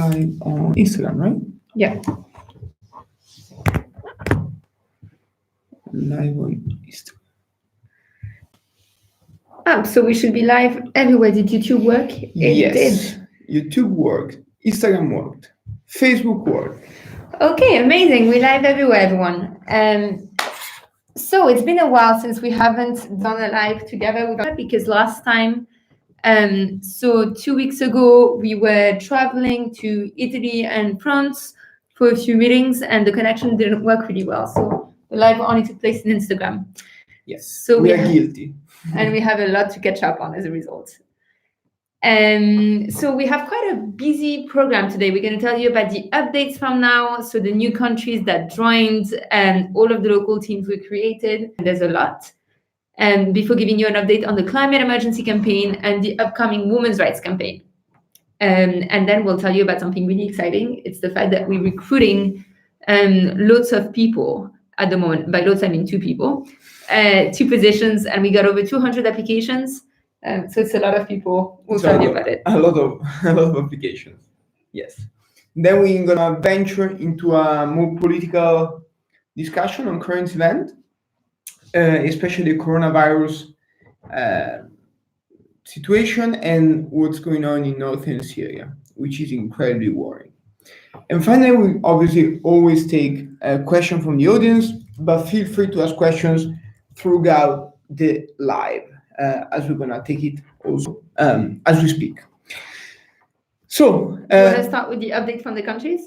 live on Instagram, right? Yeah. Live on Instagram. So we should be live everywhere. Did YouTube work? It Yes. did. YouTube worked. Instagram worked. Facebook worked. Okay, amazing. We're live everywhere, everyone. So it's been a while since we haven't done a live together because last time, so 2 weeks ago, we were traveling to Italy and France for a few meetings and the connection didn't work really well. So the live only took place in Instagram. Yes. So we are guilty. And we have a lot to catch up on as a result. So we have quite a busy program today. We're going to tell you about the updates from now, so the new countries that joined and all of the local teams we created. There's a lot. And before giving you an update on the climate emergency campaign and the upcoming women's rights campaign. And then we'll tell you about something really exciting. It's the fact that we're recruiting lots of people at the moment. By lots, I mean 2 people, 2 positions, and we got over 200 applications. So it's a lot of people. We'll tell you about it. A lot of applications. Yes. Then we're gonna venture into a more political discussion on current event, especially the coronavirus situation and what's going on in northern Syria, which is incredibly worrying. And finally, we obviously always take a question from the audience, but feel free to ask questions throughout the live, as we're gonna take it also as we speak. So, You want to start with the update from the countries?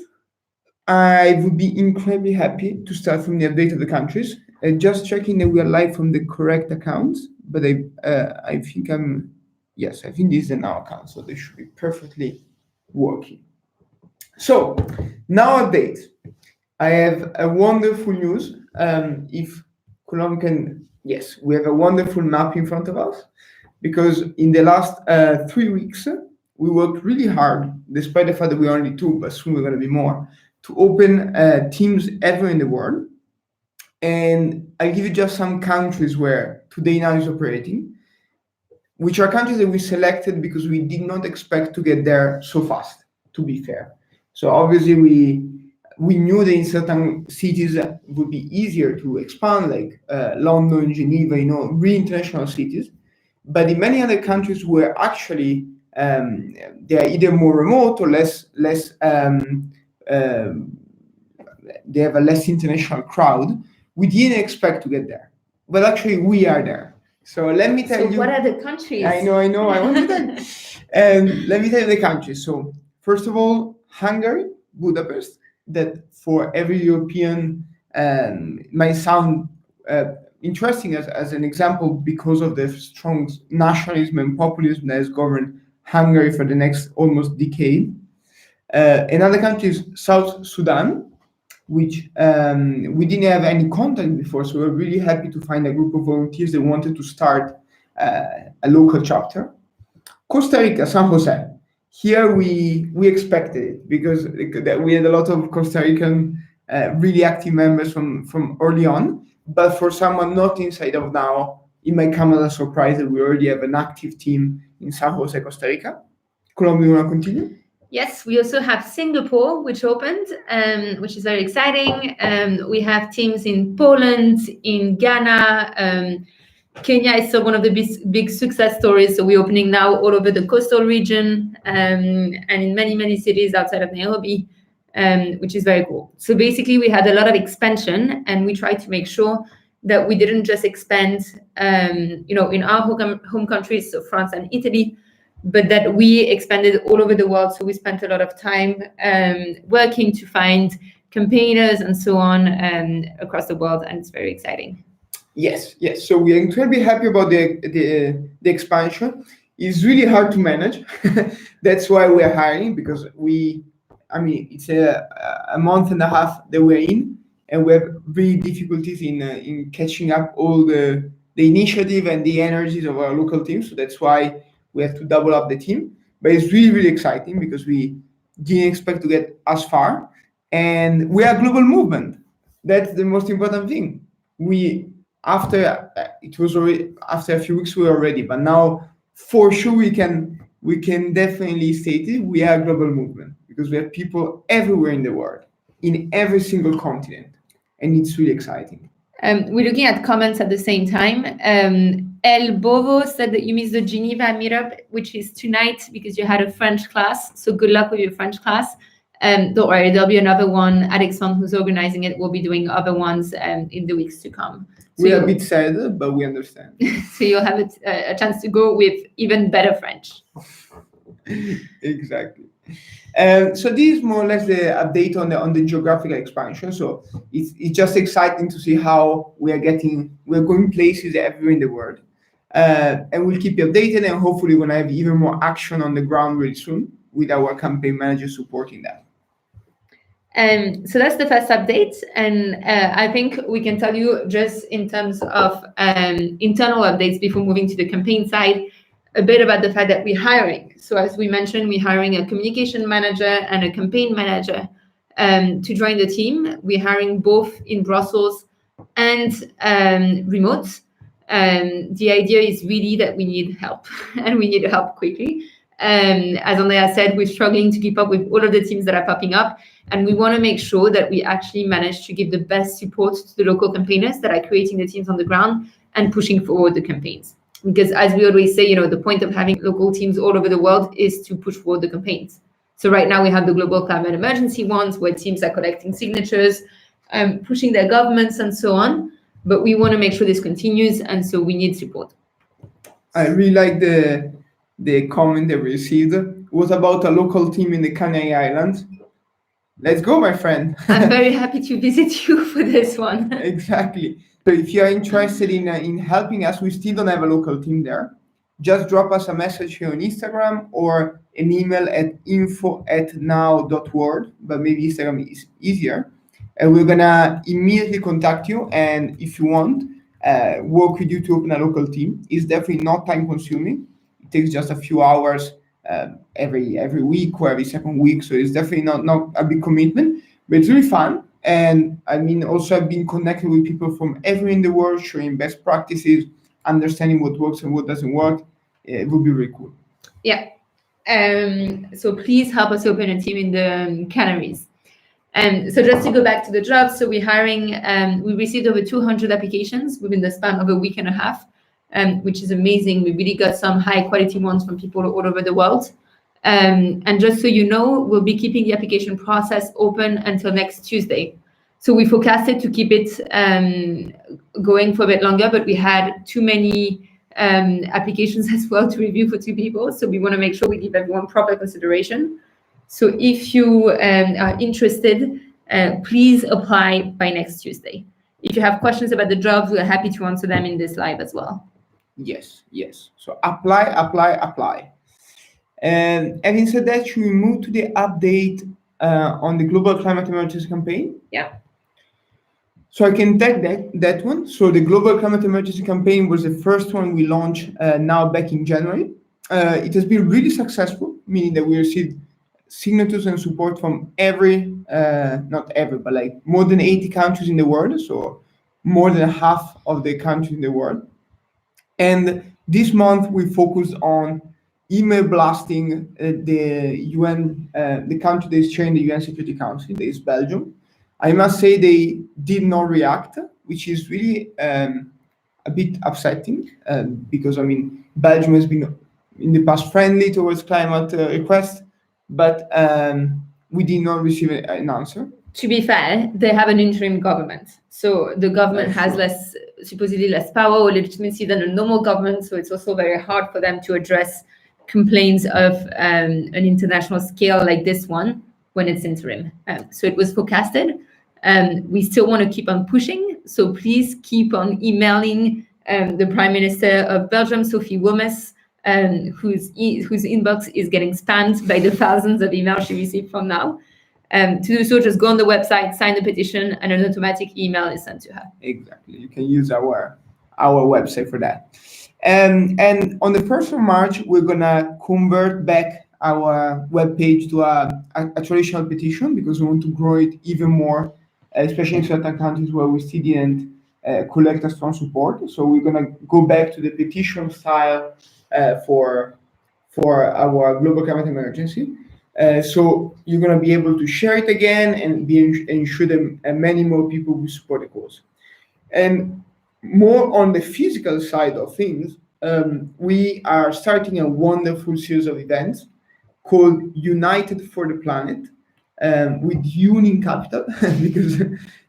I would be incredibly happy to start from the update of the countries. Just checking that we are live from the correct accounts, but I think yes, I think this is an our account, so they should be perfectly working. So now update. I have a wonderful news. If Colombe can, yes, we have a wonderful map in front of us because in the last 3 weeks, we worked really hard, despite the fact that we're only 2, but soon we're going to be more, to open teams everywhere in the world. And I'll give you just some countries where Today Now is operating, which are countries that we selected because we did not expect to get there so fast, to be fair. So obviously we knew that in certain cities it would be easier to expand, like London, Geneva, really international cities. But in many other countries where actually they are either more remote or less they have a less international crowd, we didn't expect to get there. But actually we are there. So let me tell you. What are the countries? I know. I want to tell you. Let me tell you the countries. So first of all, Hungary, Budapest, that for every European might sound interesting as an example because of the strong nationalism and populism that has governed Hungary for the next almost decade. Another country is South Sudan, which we didn't have any contact before, so we're really happy to find a group of volunteers that wanted to start a local chapter. Costa Rica, San Jose. Here we expected it because we had a lot of Costa Rican really active members from early on, but for someone not inside of now, it might come as a surprise that we already have an active team in San Jose, Costa Rica. Colombe, you want to continue? Yes, we also have Singapore, which opened, which is very exciting. We have teams in Poland, in Ghana. Kenya is still one of the big success stories. So we're opening now all over the coastal region and in many, many cities outside of Nairobi, which is very cool. So basically, we had a lot of expansion and we tried to make sure that we didn't just expand, in our home countries, so France and Italy, but that we expanded all over the world. So we spent a lot of time working to find campaigners and so on across the world, and it's very exciting. Yes. So we are incredibly happy about the expansion. It's really hard to manage. That's why we are hiring, because it's a month and a half that we're in, and we have really difficulties in catching up all the initiative and the energies of our local team. So that's why we have to double up the team. But it's really, really exciting because we didn't expect to get as far. And we are a global movement. That's the most important thing. After a few weeks we were ready, but now for sure we can definitely state it. We are a global movement. because we have people everywhere in the world, in every single continent, and it's really exciting. We're looking at comments at the same time. El Bovo said that you missed the Geneva Meetup, which is tonight because you had a French class. So good luck with your French class. Don't worry, there'll be another one. Alexandre, who's organizing it, will be doing other ones in the weeks to come. So We're a bit sad, but we understand. So you'll have a chance to go with even better French. Exactly. So this is more or less the update on the geographical expansion. So it's just exciting to see how we're going places everywhere in the world. And we'll keep you updated, and hopefully we're gonna have even more action on the ground really soon with our campaign manager supporting that. So that's the first update, and I think we can tell you just in terms of internal updates before moving to the campaign side, a bit about the fact that we're hiring. So as we mentioned, we're hiring a communication manager and a campaign manager to join the team. We're hiring both in Brussels and remote. The idea is really that we need help and we need help quickly. As Andrea said, we're struggling to keep up with all of the teams that are popping up, and we want to make sure that we actually manage to give the best support to the local campaigners that are creating the teams on the ground and pushing forward the campaigns. Because as we always say, the point of having local teams all over the world is to push forward the campaigns. So right now we have the global climate emergency ones where teams are collecting signatures, pushing their governments and so on. But we want to make sure this continues, and so we need support. I really like the comment that we received. It was about a local team in the Canary Islands. Let's go, my friend. I'm very happy to visit you for this one. Exactly. So if you are interested in helping us, we still don't have a local team there. Just drop us a message here on Instagram or an email at info@now.world, but maybe Instagram is easier. And we're gonna immediately contact you, and if you want, work with you to open a local team. It's definitely not time consuming. It takes just a few hours every week or every second week, so it's definitely not a big commitment, but it's really fun. And I mean, also I've been connected with people from everywhere in the world, sharing best practices, understanding what works and what doesn't work. It would be really cool. Yeah. So please help us open a team in the Canaries. So just to go back to the jobs, so we're hiring, we received over 200 applications within the span of a week and a half, which is amazing. We really got some high quality ones from people all over the world. And just so you know, we'll be keeping the application process open until next Tuesday. So we forecasted to keep it going for a bit longer, but we had too many applications as well to review for 2 people. So we want to make sure we give everyone proper consideration. So if you are interested, please apply by next Tuesday. If you have questions about the jobs, we're happy to answer them in this live as well. Yes. So apply. And having said that, should we move to the update on the global climate emergency campaign? Yeah. So I can take that one. So the global climate emergency campaign was the first one we launched now back in January. It has been really successful, meaning that we received signatures and support from not every, but like more than 80 countries in the world. So more than half of the countries in the world. And this month we focused on email blasting the UN, the country that is chairing the UN Security Council, that is Belgium. I must say they did not react, which is really a bit upsetting because, I mean, Belgium has been in the past friendly towards climate requests, but we did not receive an answer. To be fair, they have an interim government. So the government has supposedly less power or legitimacy than a normal government. So it's also very hard for them to address complaints of an international scale like this one when it's interim. So it was forecasted. We still want to keep on pushing. So please keep on emailing the Prime Minister of Belgium, Sophie Wilmès, whose inbox is getting spammed by the thousands of emails she received from now. To do so, just go on the website, sign the petition, and an automatic email is sent to her. Exactly. You can use our website for that. And on the 1st of March, we're going to convert back our webpage to a traditional petition because we want to grow it even more, especially in certain countries where we still didn't collect a strong support. So we're going to go back to the petition style for our global climate emergency. So you're going to be able to share it again and ensure that many more people will support the cause. And more on the physical side of things, we are starting a wonderful series of events called United for the Planet, with uni in capital, because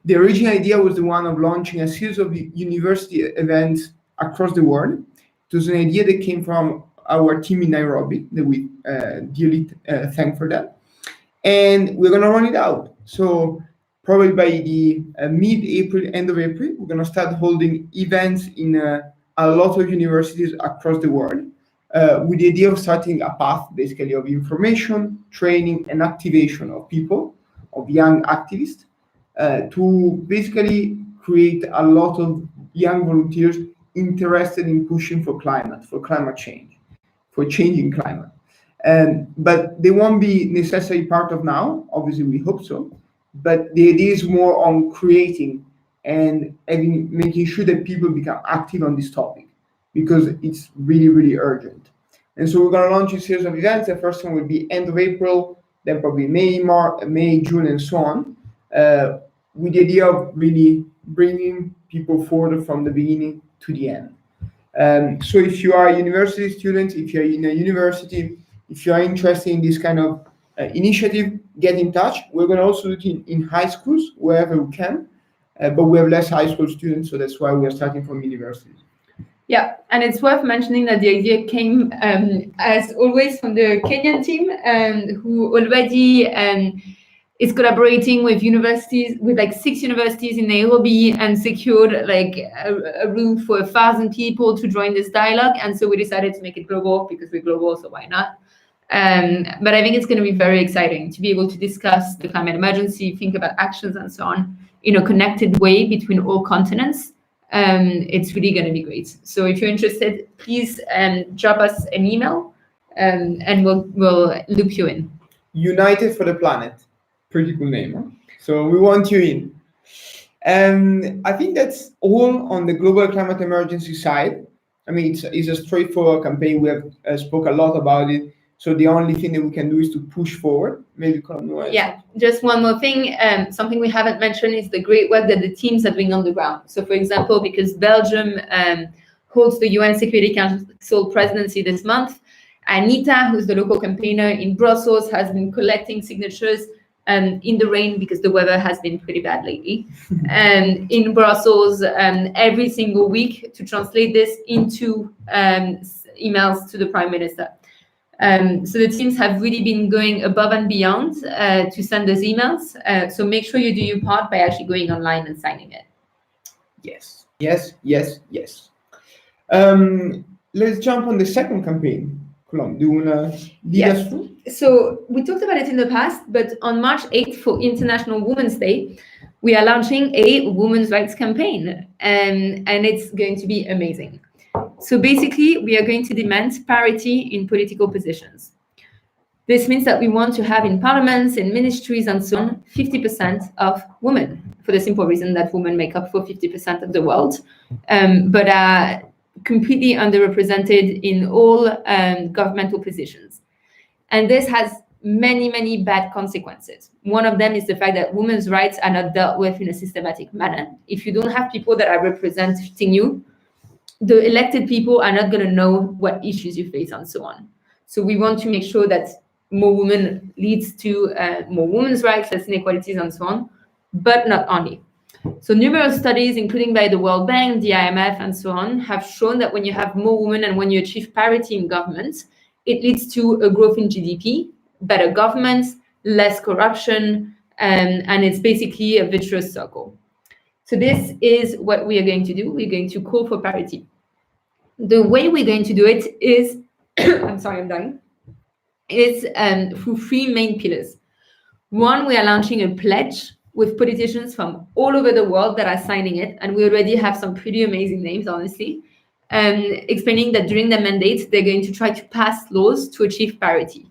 the original idea was the one of launching a series of university events across the world. It was an idea that came from our team in Nairobi that we dearly thank for that. And we're going to run it out. So probably by the mid-April, end of April, we're going to start holding events in a lot of universities across the world, with the idea of starting a path basically of information, training, and activation of people, of young activists, to basically create a lot of young volunteers interested in pushing for climate change, for changing climate. But they won't be necessarily part of now, obviously we hope so, but the idea is more on creating and making sure that people become active on this topic, because it's really, really urgent. And so we're going to launch a series of events. The first one will be end of April, then probably May, June, and so on, with the idea of really bringing people forward from the beginning to the end. So if you are a university student, if you're in a university, if you are interested in this kind of initiative, get in touch. We're going to also do it in high schools, wherever we can, but we have less high school students, so that's why we are starting from universities. Yeah, and it's worth mentioning that the idea came, as always, from the Kenyan team, who already is collaborating with universities, with like 6 universities in Nairobi, and secured like a room for 1,000 people to join this dialogue. And so we decided to make it global because we're global, so why not? But I think it's going to be very exciting to be able to discuss the climate emergency, think about actions and so on in a connected way between all continents. It's really going to be great. So if you're interested, please drop us an email, and we'll loop you in. United for the Planet, pretty cool name, huh? So we want you in. And I think that's all on the global climate emergency side. I mean, it's a straightforward campaign. We have spoke a lot about it. So the only thing that we can do is to push forward. Maybe Colombe. Yeah, just one more thing. Something we haven't mentioned is the great work that the teams are doing on the ground. So, for example, because Belgium holds the UN Security Council presidency this month, Anita, who's the local campaigner in Brussels, has been collecting signatures in the rain because the weather has been pretty bad lately. And in Brussels, every single week to translate this into emails to the Prime Minister. So the teams have really been going above and beyond to send those emails. So make sure you do your part by actually going online and signing it. Yes. Let's jump on the second campaign. Colombe, do you want to lead us through? So we talked about it in the past, but on March 8th for International Women's Day, we are launching a women's rights campaign, and it's going to be amazing. So basically, we are going to demand parity in political positions. This means that we want to have in parliaments, in ministries, and so on, 50% of women, for the simple reason that women make up for 50% of the world, but are completely underrepresented in all governmental positions. And this has many, many bad consequences. One of them is the fact that women's rights are not dealt with in a systematic manner. If you don't have people that are representing you, the elected people are not going to know what issues you face and so on. So we want to make sure that more women leads to more women's rights, less inequalities and so on, but not only. So numerous studies, including by the World Bank, the IMF and so on, have shown that when you have more women and when you achieve parity in government, it leads to a growth in GDP, better governments, less corruption, and it's basically a virtuous circle. So this is what we are going to do. We're going to call for parity. The way we're going to do it is, I'm sorry, I'm dying, is through 3 main pillars. One, we are launching a pledge with politicians from all over the world that are signing it, and we already have some pretty amazing names, honestly, explaining that during their mandate, they're going to try to pass laws to achieve parity.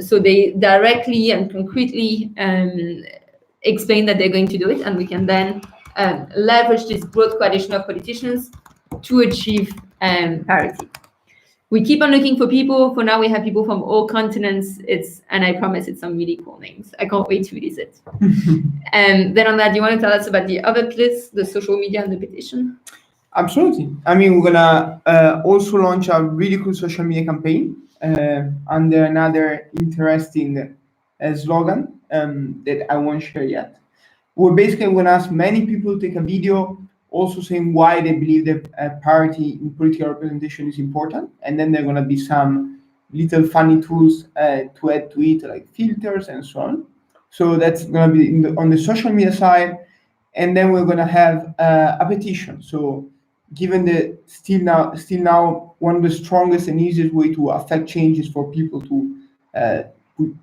So they directly and concretely explain that they're going to do it, and we can then leverage this broad coalition of politicians to achieve parity. we keep on looking for people. For now, we have people from all continents. And I promise it's some really cool names. I can't wait to release it. And then on that, do you want to tell us about the other pillars, the social media and the petition? Absolutely. I mean, we're gonna also launch a really cool social media campaign under another interesting slogan that I won't share yet. We're basically going to ask many people to take a video also saying why they believe that parity in political representation is important, and then there are going to be some little funny tools to add to it, like filters and so on. So that's going to be on the social media side, and then we're going to have a petition. So given that still now one of the strongest and easiest way to affect change is for people to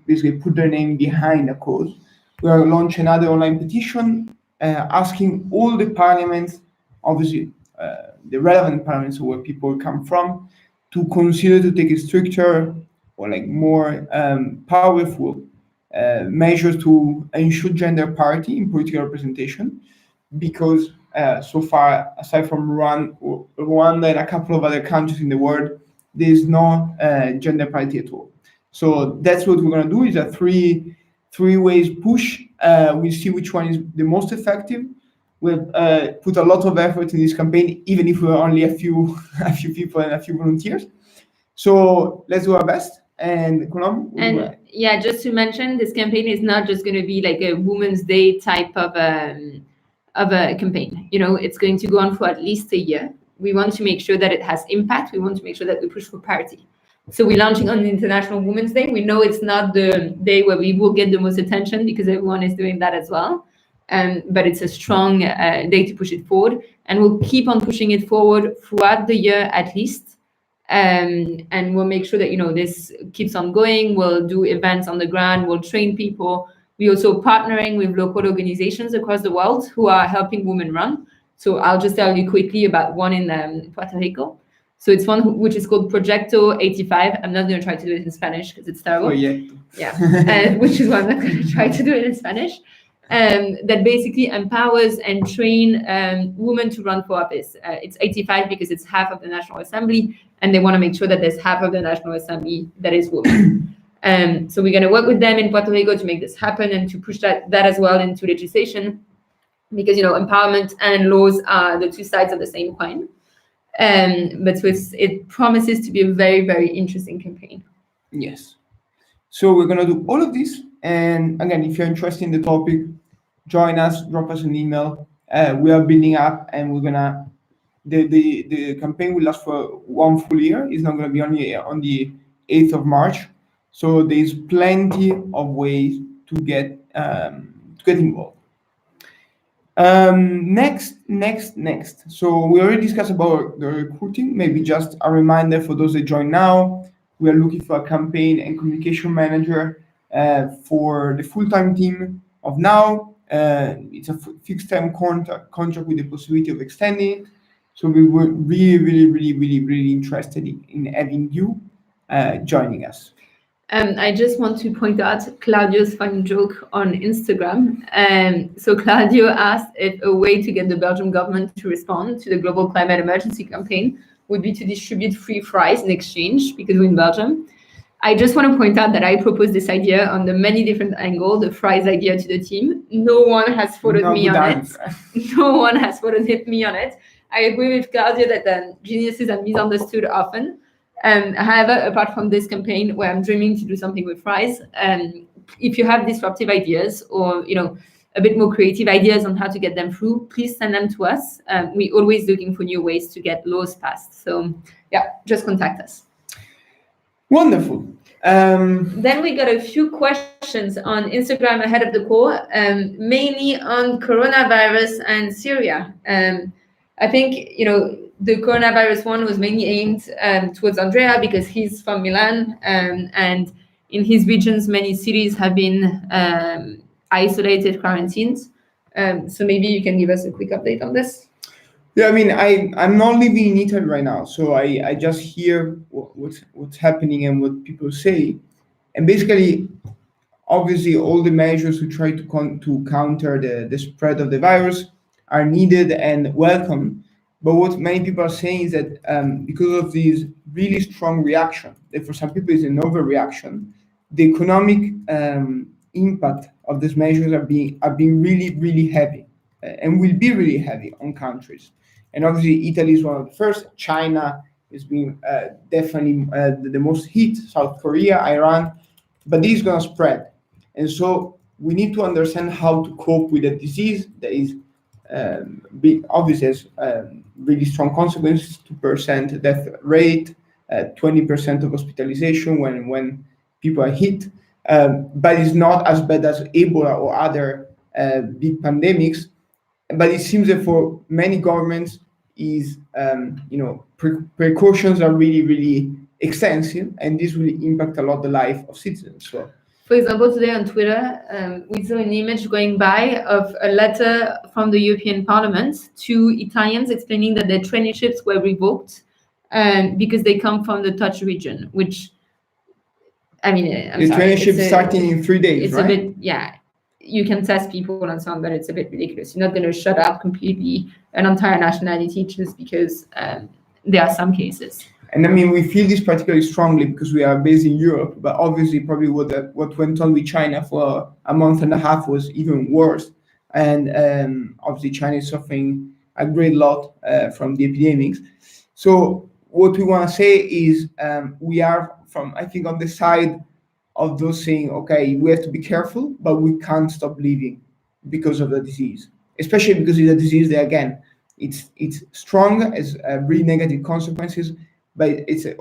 basically put their name behind a cause, we are launching another online petition asking all the parliaments, obviously the relevant parliaments where people come from, to consider to take a stricter or like more powerful measures to ensure gender parity in political representation, because so far, aside from Rwanda and a couple of other countries in the world, there is no gender parity at all. So that's what we're going to do, is a three ways push. We'll see which one is the most effective. We'll put a lot of effort in this campaign, even if we're only a few people and a few volunteers. So let's do our best. And Colombe, and yeah, just to mention, this campaign is not just going to be like a Women's Day type of a campaign. You know, it's going to go on for at least a year. We want to make sure that it has impact. We want to make sure that we push for parity. So we're launching on the International Women's Day. We know it's not the day where we will get the most attention because everyone is doing that as well. But it's a strong day to push it forward. And we'll keep on pushing it forward throughout the year at least. And we'll make sure that, you know, this keeps on going. We'll do events on the ground. We'll train people. We're also partnering with local organizations across the world who are helping women run. So I'll just tell you quickly about one in Puerto Rico. So it's one which is called Proyecto 85. I'm not going to try to do it in Spanish because it's terrible. Yeah, which is why I'm not going to try to do it in Spanish. That basically empowers and train women to run for office. It's 85 because it's half of the National Assembly, and they want to make sure that there's half of the National Assembly that is women. So we're going to work with them in Puerto Rico to make this happen and to push that as well into legislation, because, you know, empowerment and laws are the two sides of the same coin. But so it promises to be a very, very interesting campaign. Yes. So we're going to do all of this. And again, if you're interested in the topic, join us, drop us an email. We are building up, and we're going to, the campaign will last for 1 full year. It's not going to be only on the 8th of March. So there's plenty of ways to get involved. Next. So we already discussed about the recruiting. Maybe just a reminder for those that join now. We are looking for a campaign and communication manager for the full-time team of now. It's a fixed-term contract with the possibility of extending. So we were really interested in having you joining us. I just want to point out Claudio's funny joke on Instagram. So Claudio asked if a way to get the Belgian government to respond to the global climate emergency campaign would be to distribute free fries in exchange, because we're in Belgium. I just want to point out that I proposed this idea on the many different angles, the fries idea, to the team. No one has followed me on it. No one has followed me on it. I agree with Claudio that geniuses are misunderstood often. However, apart from this campaign where I'm dreaming to do something with fries, if you have disruptive ideas or, you know, a bit more creative ideas on how to get them through, please send them to us. We're always looking for new ways to get laws passed. So yeah, just contact us. Wonderful. Then we got a few questions on Instagram ahead of the call, mainly on coronavirus and Syria. I think, you know, the coronavirus one was mainly aimed towards Andrea because he's from Milan, and in his regions, many cities have been isolated, quarantines. So maybe you can give us a quick update on this. Yeah, I mean, I'm not living in Italy right now, so I just hear what's happening and what people say, and basically, obviously, all the measures to try to counter the spread of the virus are needed and welcome. But what many people are saying is that because of this really strong reaction, that for some people is an overreaction, the economic impact of these measures are being really heavy, and will be really heavy on countries. And obviously, Italy is one of the first. China is being definitely the most hit. South Korea, Iran, but this is gonna spread, and so we need to understand how to cope with a disease that is obviously has really strong consequences: 2% death rate, 20% of hospitalization when people are hit, but it's not as bad as Ebola or other big pandemics. But it seems that for many governments, is precautions are really extensive, and this will impact a lot the life of citizens. So For example, today on Twitter, we saw an image going by of a letter from the European Parliament to Italians explaining that their traineeships were revoked because they come from the touch region, which, I mean, I'm the sorry, traineeship starting in 3 days, it's right? a bit, yeah, you can test people and so on, but it's a bit ridiculous. You're not going to shut out completely an entire nationality just because there are some cases. And I mean, we feel this particularly strongly because we are based in Europe, but obviously, probably what went on with China for a month and a half was even worse. And obviously, China is suffering a great lot from the epidemics. So, what we want to say is we are I think, on the side of those saying, okay, we have to be careful, but we can't stop living because of the disease, especially because it's a disease that, again, it's strong, has really negative consequences, but it has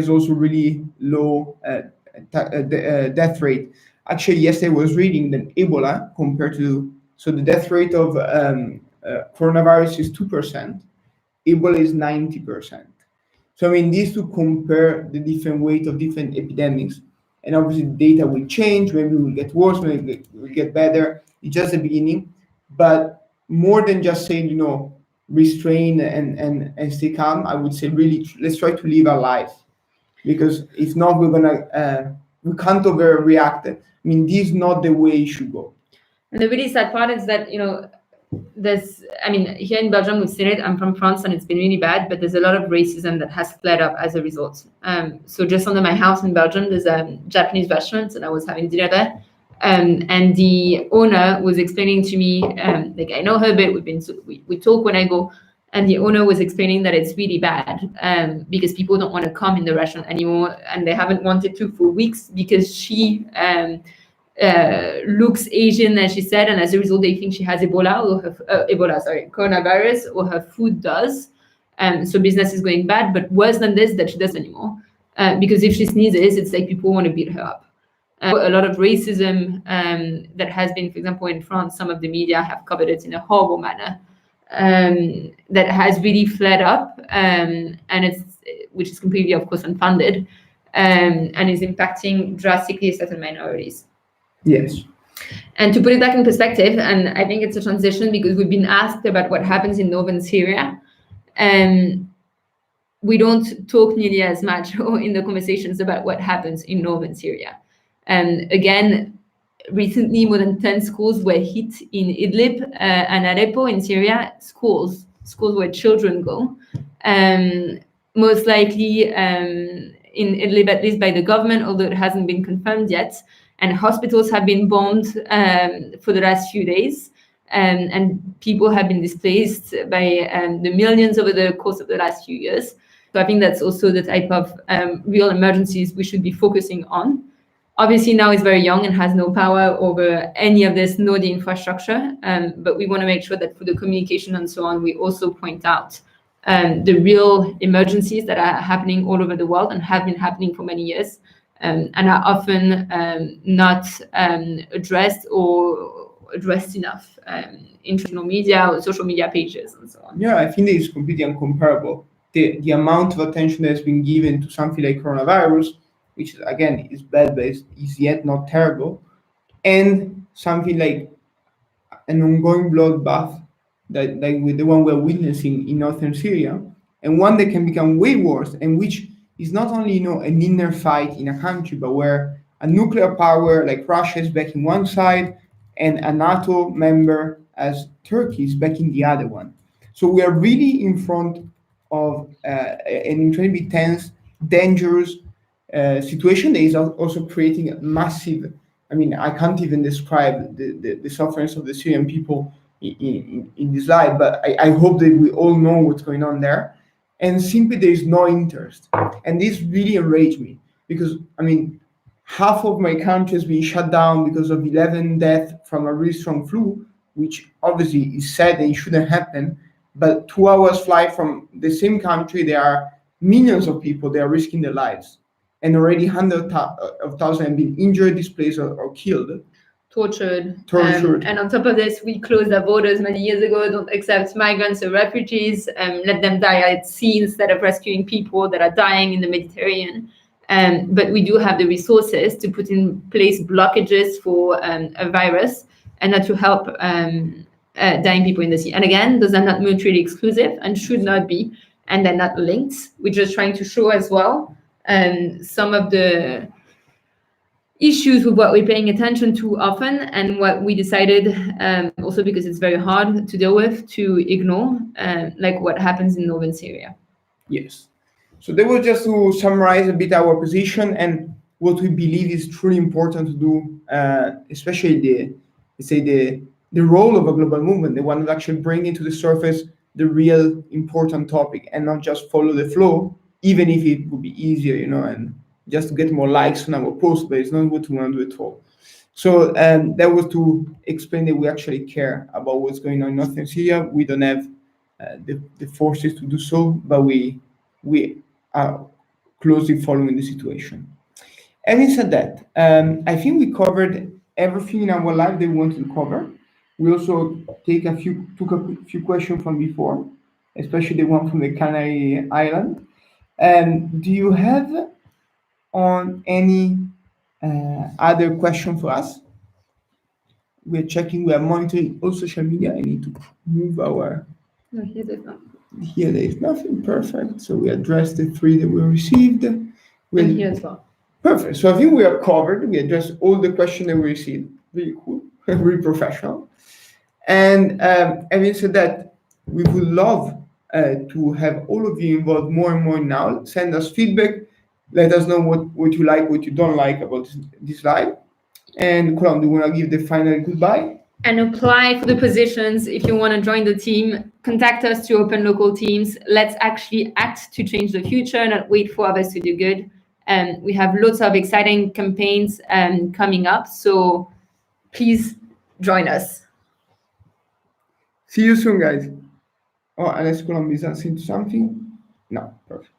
also really low death rate. Actually, yesterday I was reading that Ebola so the death rate of coronavirus is 2%, Ebola is 90%. So I mean, these to compare the different weight of different epidemics, and obviously the data will change. Maybe we will get worse, maybe we will get better. It's just the beginning, but more than just saying, restrain and stay calm, I would say really let's try to live our life, because if not, we can't overreact. I mean, this is not the way it should go. And the really sad part is that, here in Belgium, we've seen it. I'm from France and it's been really bad, but there's a lot of racism that has flared up as a result. So just under my house in Belgium, there's a Japanese restaurant and I was having dinner there. And the owner was explaining to me, I know her a bit, we talk when I go, and the owner was explaining that it's really bad because people don't want to come in the restaurant anymore, and they haven't wanted to for weeks because she looks Asian, as she said, and as a result, they think she has coronavirus, or her food does. So business is going bad, but worse than this, that she doesn't anymore. Because if she sneezes, it's like people want to beat her up. A lot of racism that has been, for example, in France, some of the media have covered it in a horrible manner, that has really flared up, which is completely, of course, unfounded, and is impacting drastically certain minorities. Yes. And to put it back in perspective, and I think it's a transition because we've been asked about what happens in northern Syria, and we don't talk nearly as much in the conversations about what happens in northern Syria. And again, recently more than 10 schools were hit in Idlib and Aleppo in Syria, schools where children go. Most likely in Idlib, at least by the government, although it hasn't been confirmed yet. And hospitals have been bombed for the last few days. And people have been displaced by the millions over the course of the last few years. So I think that's also the type of real emergencies we should be focusing on. Obviously now it's very young and has no power over any of this, nor the infrastructure. But we want to make sure that for the communication and so on, we also point out the real emergencies that are happening all over the world and have been happening for many years. And are often not addressed enough in traditional media or social media pages and so on. Yeah, I think it's completely incomparable. The amount of attention that's been given to something like coronavirus, which again is bad, but is yet not terrible, and something like an ongoing bloodbath like with the one we're witnessing in northern Syria, and one that can become way worse, and which is not only an inner fight in a country, but where a nuclear power like Russia is backing one side and a NATO member as Turkey is backing the other one. So we are really in front of an incredibly tense, dangerous situation that is also creating a massive. I mean, I can't even describe the sufferings of the Syrian people in this life, but I hope that we all know what's going on there. And simply there is no interest. And this really enraged me because, I mean, half of my country has been shut down because of 11 deaths from a really strong flu, which obviously is sad and it shouldn't happen. But 2 hours flight from the same country, there are millions of people that are risking their lives. And already hundreds of thousands have been injured, displaced, or killed. Tortured. Tortured. And on top of this, we closed our borders many years ago, don't accept migrants or refugees, let them die at sea instead of rescuing people that are dying in the Mediterranean. But we do have the resources to put in place blockages for a virus and not to help dying people in the sea. And again, those are not mutually exclusive and should not be, and they're not linked. We're just trying to show as well some of the issues with what we're paying attention to often and what we decided, also because it's very hard to deal with, to ignore, like what happens in northern Syria. Yes. So that was just to summarize a bit our position and what we believe is truly important to do, especially the role of a global movement, the one that actually bring into the surface the real important topic and not just follow the flow, even if it would be easier, and just to get more likes on our post, but it's not what we want to do at all. So that was to explain that we actually care about what's going on in northern Syria. We don't have the forces to do so, but we are closely following the situation. Having said that, I think we covered everything in our life that we wanted to cover. We also took a few questions from before, especially the one from the Canary Island. Do you have on any other question for us? We're checking, we are monitoring all social media. I need to move our. No, here there's not. Here there is nothing. Perfect. So we addressed the 3 that we received. And here as well. Perfect. So I think we are covered. We addressed all the questions that we received. Really cool. Really professional. And having said that, we would love to have all of you involved more and more now. Send us feedback. Let us know what you like, what you don't like about this live. And Colombe, do you want to give the final goodbye? And apply for the positions. If you want to join the team, contact us to open local teams. Let's actually act to change the future, not wait for others to do good. We have lots of exciting campaigns coming up, so please join us. See you soon, guys. Oh, unless Colombe is asking something. No, perfect.